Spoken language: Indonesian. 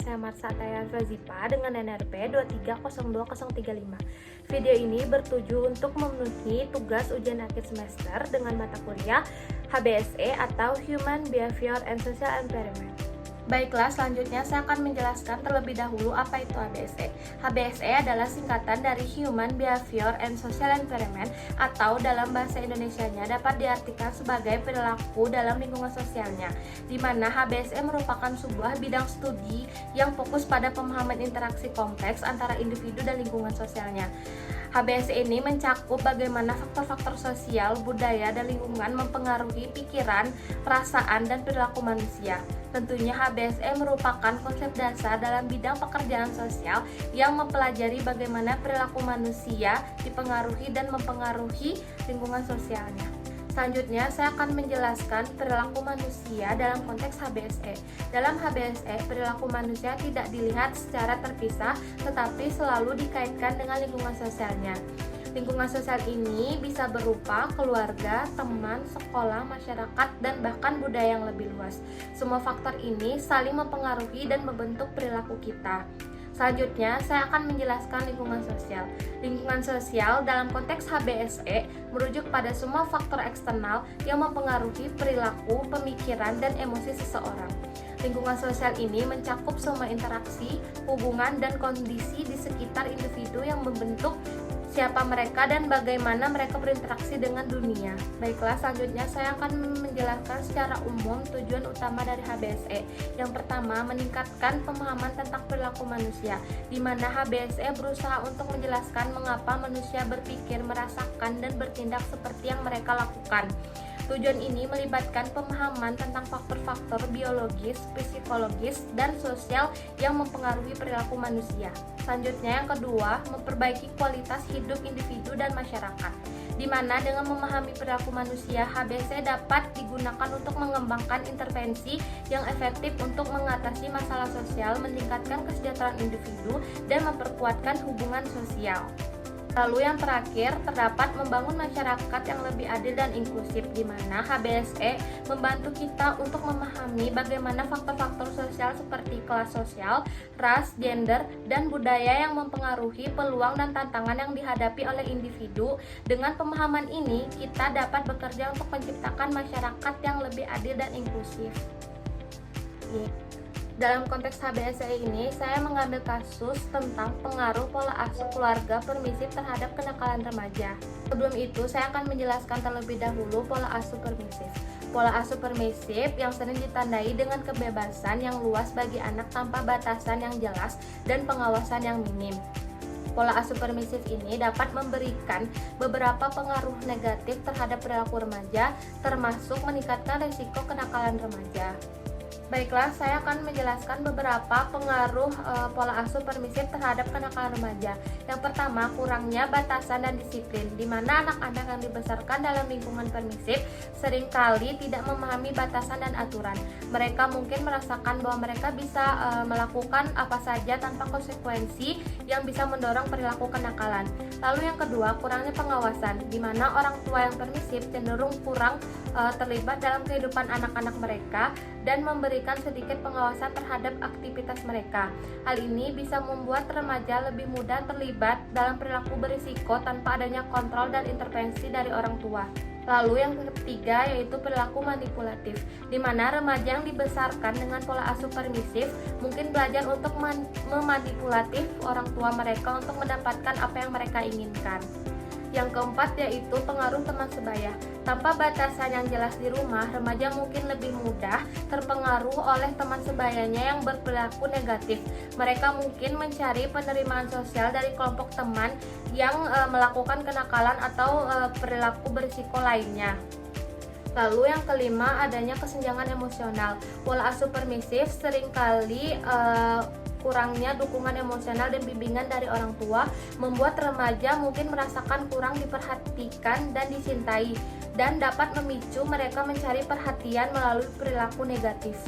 saya Marsha Ataya Fazipa dengan NRP 2302035. Video ini bertuju untuk memenuhi tugas ujian akhir semester dengan mata kuliah HBSE atau Human Behavior and Social Environment. Baiklah, selanjutnya saya akan menjelaskan terlebih dahulu apa itu HBSE. HBSE adalah singkatan dari Human Behavior and Social Environment, atau dalam bahasa Indonesianya dapat diartikan sebagai perilaku dalam lingkungan sosialnya, di mana HBSE merupakan sebuah bidang studi yang fokus pada pemahaman interaksi kompleks antara individu dan lingkungan sosialnya. HBSE ini mencakup bagaimana faktor-faktor sosial, budaya, dan lingkungan mempengaruhi pikiran, perasaan, dan perilaku manusia. Tentunya HBSE merupakan konsep dasar dalam bidang pekerjaan sosial yang mempelajari bagaimana perilaku manusia dipengaruhi dan mempengaruhi lingkungan sosialnya. Selanjutnya, saya akan menjelaskan perilaku manusia dalam konteks HBSE. Dalam HBSE, perilaku manusia tidak dilihat secara terpisah, tetapi selalu dikaitkan dengan lingkungan sosialnya. Lingkungan sosial ini bisa berupa keluarga, teman, sekolah, masyarakat, dan bahkan budaya yang lebih luas. Semua faktor ini saling mempengaruhi dan membentuk perilaku kita. Selanjutnya, saya akan menjelaskan lingkungan sosial. Lingkungan sosial dalam konteks HBSE merujuk pada semua faktor eksternal yang mempengaruhi perilaku, pemikiran, dan emosi seseorang. Lingkungan sosial ini mencakup semua interaksi, hubungan, dan kondisi di sekitar individu yang membentuk siapa mereka dan bagaimana mereka berinteraksi dengan dunia. Baiklah, selanjutnya saya akan menjelaskan secara umum tujuan utama dari HBSE. Yang pertama, meningkatkan pemahaman tentang perilaku manusia, di mana HBSE berusaha untuk menjelaskan mengapa manusia berpikir, merasakan, dan bertindak seperti yang mereka lakukan. Tujuan ini melibatkan pemahaman tentang faktor-faktor biologis, psikologis, dan sosial yang mempengaruhi perilaku manusia. Selanjutnya, yang kedua, memperbaiki kualitas hidup individu dan masyarakat, di mana dengan memahami perilaku manusia, HBSE dapat digunakan untuk mengembangkan intervensi yang efektif untuk mengatasi masalah sosial, meningkatkan kesejahteraan individu, dan memperkuatkan hubungan sosial. Lalu yang terakhir, terdapat membangun masyarakat yang lebih adil dan inklusif, di mana HBSE membantu kita untuk memahami bagaimana faktor-faktor sosial seperti kelas sosial, ras, gender, dan budaya yang mempengaruhi peluang dan tantangan yang dihadapi oleh individu. Dengan pemahaman ini, kita dapat bekerja untuk menciptakan masyarakat yang lebih adil dan inklusif. Dalam konteks HBSE ini, saya mengambil kasus tentang pengaruh pola asuh keluarga permisif terhadap kenakalan remaja. Sebelum itu, saya akan menjelaskan terlebih dahulu pola asuh permisif. Pola asuh permisif yang sering ditandai dengan kebebasan yang luas bagi anak tanpa batasan yang jelas dan pengawasan yang minim. Pola asuh permisif ini dapat memberikan beberapa pengaruh negatif terhadap perilaku remaja, termasuk meningkatkan risiko kenakalan remaja. Baiklah, saya akan menjelaskan beberapa pengaruh pola asuh permisif terhadap kenakalan remaja. Yang pertama, kurangnya batasan dan disiplin, di mana anak-anak yang dibesarkan dalam lingkungan permisif seringkali tidak memahami batasan dan aturan. Mereka mungkin merasakan bahwa mereka bisa melakukan apa saja tanpa konsekuensi yang bisa mendorong perilaku kenakalan. Lalu yang kedua, kurangnya pengawasan, di mana orang tua yang permisif cenderung kurang terlibat dalam kehidupan anak-anak mereka dan memberikan sedikit pengawasan terhadap aktivitas mereka. Hal ini bisa membuat remaja lebih mudah terlibat dalam perilaku berisiko tanpa adanya kontrol dan intervensi dari orang tua. Lalu yang ketiga, yaitu perilaku manipulatif, di mana remaja yang dibesarkan dengan pola asuh permisif mungkin belajar untuk memanipulatif orang tua mereka untuk mendapatkan apa yang mereka inginkan. Yang keempat, yaitu pengaruh teman sebaya. Tanpa batasan yang jelas di rumah, remaja mungkin lebih mudah terpengaruh oleh teman sebayanya yang berperilaku negatif. Mereka mungkin mencari penerimaan sosial dari kelompok teman yang melakukan kenakalan atau perilaku berisiko lainnya. Lalu yang kelima, adanya kesenjangan emosional. Pola asuh permisif seringkali kurangnya dukungan emosional dan bimbingan dari orang tua membuat remaja mungkin merasakan kurang diperhatikan dan dicintai, dan dapat memicu mereka mencari perhatian melalui perilaku negatif.